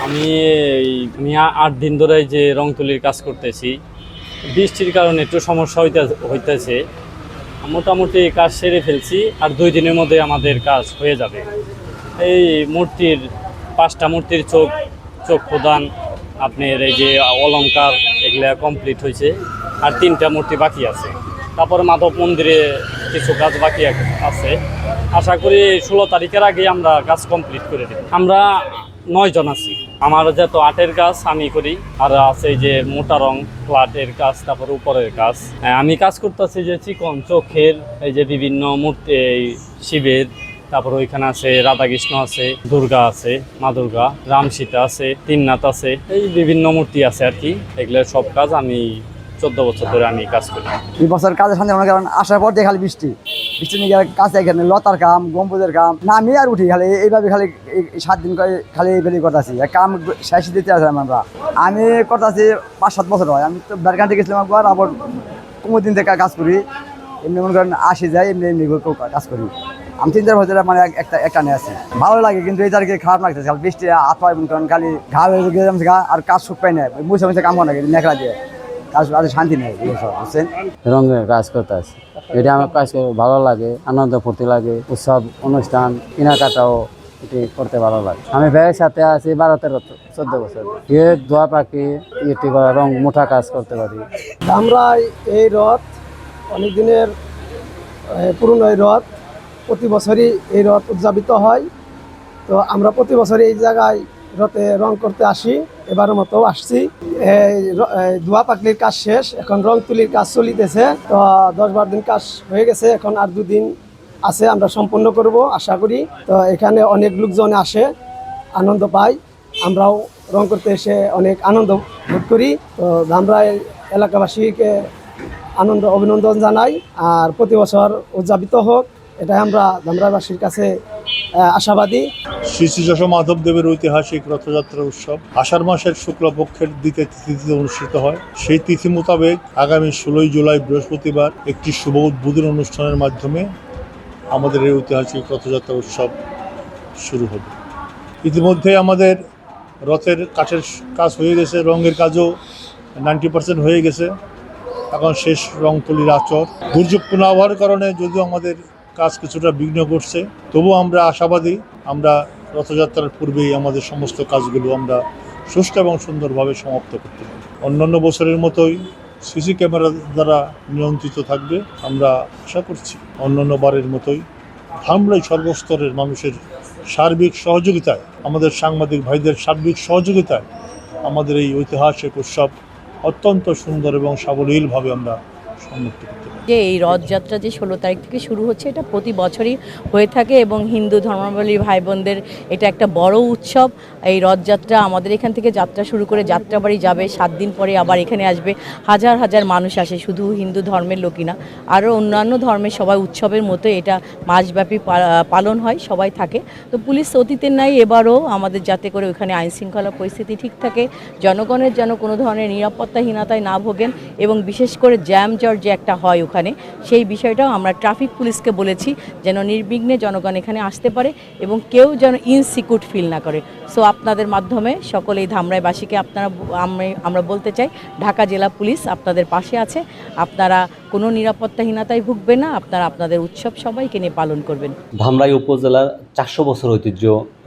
আমি 8 দিন ধরে যে রং তুলির কাজ করতেছি, বৃষ্টির কারণে একটু সমস্যা হইতেছে। মোটামুটি কাজ সেরে ফেলছি, আর 2 দিনের মধ্যে আমাদের কাজ হয়ে যাবে। এই মূর্তির 5টা মূর্তির চোখ প্রদান, আপনার এই যে অলংকার, এগুলা কমপ্লিট হয়েছে। আর 3টা মূর্তি বাকি আছে। তারপরে মাধব মন্দিরে কিছু কাজ বাকি আছে। আশা করি 16 তারিখের আগে আমরা কাজ কমপ্লিট করে দেব। আমরা 9 জন আছি। আমার যত আর্টের কাজ আমি করি, আর আছে এই যে মোটা রং ফ্ল্যাটের কাজ, তারপর উপরের কাজ। আমি কাজ করতেছি যে চিকন চোখের, এই যে বিভিন্ন মূর্তি, শিবের, তারপর ওইখানে আছে রাধাকৃষ্ণ আছে, দুর্গা আছে, মা দুর্গা, রাম সীতা আছে, তিননাথ আছে, এই বিভিন্ন মূর্তি আছে আর কি। এগুলোর সব কাজ আমি 14 বছর ধরে আমি কাজ করি। এই বছর কাজের সঙ্গে মনে করেন আসার পর দিয়ে খালি বৃষ্টি নিয়ে কাজ, এখানে লতার কাম, গম্বুজের কাম, না আমি আর উঠি খালি এইভাবে খালি 7 দিন করে খালি এইভাবে করতেছি। কাম শেষ দিতে আসলাম আমরা। আমি করতেছি 5-7 বছর হয়। আমি তো বেরকান্তে গেছিলাম একবার, আবার কোনো দিন থেকে কাজ করি। এমনি মনে করেন আসি যায়, এমনি এমনি কাজ করি। আমি 3-4 বছর মানে একটা নিয়ে আছি। ভালো লাগে, কিন্তু এই তারিখে খারাপ লাগতেছে। খালি বৃষ্টি হাত পায় মনে করেন খালি ঘা হয়ে গেলাম, আর কাজ সুখ পাই না, মুছে মুছে কাম করে না, মেঘলা দিয়ে কাজ শান্তি নেই। বুঝছেন, রঙের কাজ করতে আসি, এটা আমার কাজ ভালো লাগে, আনন্দ ফুর্তি লাগে। উৎসব অনুষ্ঠান কেনাকাটাও এটি করতে ভালো লাগে। আমি ভাইয়ের সাথে আছি 12-13-14 বছর। দোয়া পাখি এটি করা রং মোটা কাজ করতে পারি। আমরা এই রথ অনেক দিনের পুরনো এই রথ, প্রতি বছরই এই রথ উদযাপিত হয়। তো আমরা প্রতি বছরই এই জায়গায় রথে রং করতে আসি, এবারের মতো আসছি। ধোয়া পাকলির কাজ শেষ, এখন রং তুলির কাজ চলিতেছে। তো 10-12 দিন কাজ হয়ে গেছে, এখন আর 2 দিন আছে, আমরা সম্পূর্ণ করব আশা করি। তো এখানে অনেক লোকজন আসে, আনন্দ পাই। আমরাও রং করতে এসে অনেক আনন্দ বোধ করি। তো আমরা এলাকাবাসীকে অভিনন্দন জানাই, আর প্রতি বছর উদযাপিত হোক, এটাই আমরা ধামরাইবাসীর কাছে আশাবাদী। শ্রী শ্রী যশো মাধবদেবের ঐতিহাসিক রথযাত্রা উৎসব আষাঢ় মাসের শুক্লপক্ষের দ্বিতীয় তিথিতে অনুষ্ঠিত হয়। সেই তিথি মোতাবেক আগামী 16 জুলাই বৃহস্পতিবার একটি শুভ উদ্বোধন অনুষ্ঠানের মাধ্যমে আমাদের এই ঐতিহাসিক রথযাত্রা উৎসব শুরু হবে। ইতিমধ্যে আমাদের রথের কাঠের কাজ হয়ে গেছে, রঙের কাজও 90% হয়ে গেছে। এখন শেষ রং তুলির আচর। দুর্যোগপূর্ণ আবহাওয়ার কারণে যদিও আমাদের কাজ কিছুটা বিঘ্ন ঘটছে, তবুও আমরা আশাবাদী আমরা রথযাত্রার পূর্বেই আমাদের সমস্ত কাজগুলো আমরা সুষ্ঠু এবং সুন্দরভাবে সমাপ্ত করতে পারি। অন্যান্য বছরের মতোই সিসি ক্যামেরা দ্বারা নিয়ন্ত্রিত থাকবে। আমরা আশা করছি অন্যান্য বারের মতোই ধামরাই সর্বস্তরের মানুষের সার্বিক সহযোগিতায়, আমাদের সাংবাদিক ভাইদের সার্বিক সহযোগিতায় আমাদের এই ঐতিহাসিক উৎসব অত্যন্ত সুন্দর এবং সাবলীলভাবে আমরা সমাপ্ত করতে পারি। যে এই রথযাত্রা যে 16 তারিখ থেকে শুরু হচ্ছে, এটা প্রতি বছরই হয়ে থাকে এবং হিন্দু ধর্মাবলম্বী ভাই বোনদের এটা একটা বড় উৎসব। এই রথযাত্রা আমাদের এখান থেকে যাত্রা শুরু করে যাত্রাবাড়ি যাবে, 7 দিন পরে আবার এখানে আসবে। হাজার হাজার মানুষ আসে, শুধু হিন্দু ধর্মের লোকই না, আরও অন্যান্য ধর্মের সবাই উৎসবের মতো এটা মাসব্যাপী পালন হয়, সবাই থাকে। তো পুলিশ অতীতের নাই এবারও আমাদের, যাতে করে ওখানে আইনশৃঙ্খলা পরিস্থিতি ঠিক থাকে, জনগণের যেন কোনো ধরনের নিরাপত্তাহীনতায় না ভোগেন, এবং বিশেষ করে জ্যাম জট যে একটা হয় ওখানে, সেই বিষয়টাও আমরা ট্রাফিক পুলিশকে বলেছি যেন নির্বিঘ্নে জনগণ এখানে আসতে পারে এবং কেউ যেন ইনসিকিউর ফিল না করে। সো আপনাদের মাধ্যমে সকলে এই ধামরাইবাসীকে আমরা বলতে চাই, ঢাকা জেলা পুলিশ আপনাদের পাশে আছে। আপনারা কোনো নিরাপত্তাহীনতায় ভুগবেন না, আপনারা আপনাদের উৎসব সবাইকে নিয়ে পালন করবেন। ধামরাই উপজেলার 400 বছর ঐতিহ্য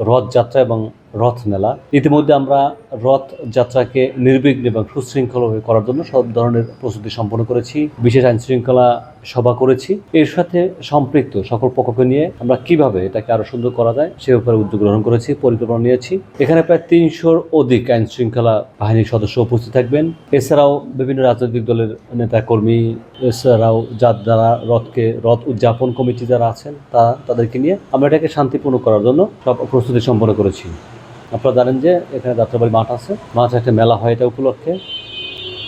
রথযাত্রা এবং রথ মেলা। ইতিমধ্যে আমরা রথযাত্রাকে নির্বিঘ্ন এবং সুশৃঙ্খলভাবে করার জন্য সব ধরনের প্রস্তুতি সম্পন্ন করেছি। বিশেষ আইন শৃঙ্খলা সভা করেছি। এর সাথে সম্পৃক্ত সকল পক্ষকে নিয়ে আমরা কিভাবে এটাকে আরো সুন্দর করা যায় সে ব্যাপারে উদ্যোগ গ্রহণ করেছি, পরিকল্পনা নিয়েছি। এখানে প্রায় 300-র অধিক আইন শৃঙ্খলা বাহিনীর সদস্য উপস্থিত থাকবেন। এছাড়াও বিভিন্ন রাজনৈতিক দলের নেতা কর্মী, এছাড়াও যারা রথ উদযাপন কমিটি যারা আছেন তাদেরকে নিয়ে আমরা এটাকে শান্তিপূর্ণ করার জন্য সব প্রস্তুতি সম্পন্ন করেছি। আপনারা জানেন যে এখানে যাত্রাবাড়ি মাঠ আছে, মাঠে একটা মেলা হয়, এটা উপলক্ষে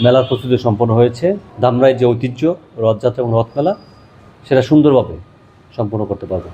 মেলার প্রস্তুতি সম্পন্ন হয়েছে। ধামরাই যে ঐতিহ্য রথযাত্রা এবং রথমেলা, সেটা সুন্দরভাবে সম্পন্ন করতে পারবে।